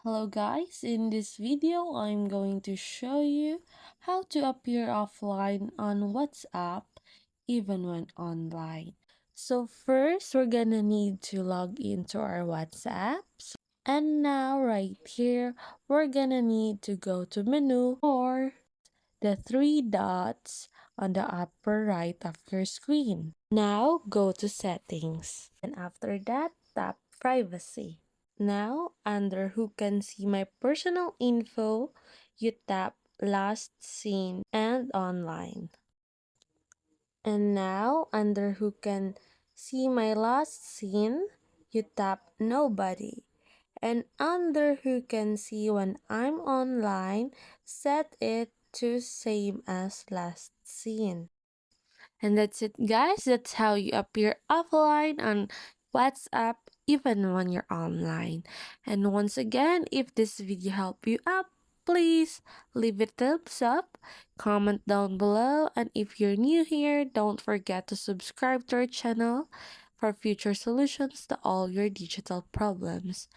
Hello guys, in this video I'm going to show you how to appear offline on WhatsApp even when online. So first we're gonna need to log into our WhatsApp. And now right here we're gonna need to go to menu or the three dots on the upper right of your screen. Now go to settings and after that tap privacy. Now, under who can see my personal info, you tap last seen and online. And now, under who can see my last seen, you tap nobody. And under who can see when I'm online, set it to same as last seen. And that's it, guys. That's how you appear offline on WhatsApp even when you're online. And once again, if this video helped you out, please leave it thumbs up, comment down below, and if you're new here, don't forget to subscribe to our channel for future solutions to all your digital problems.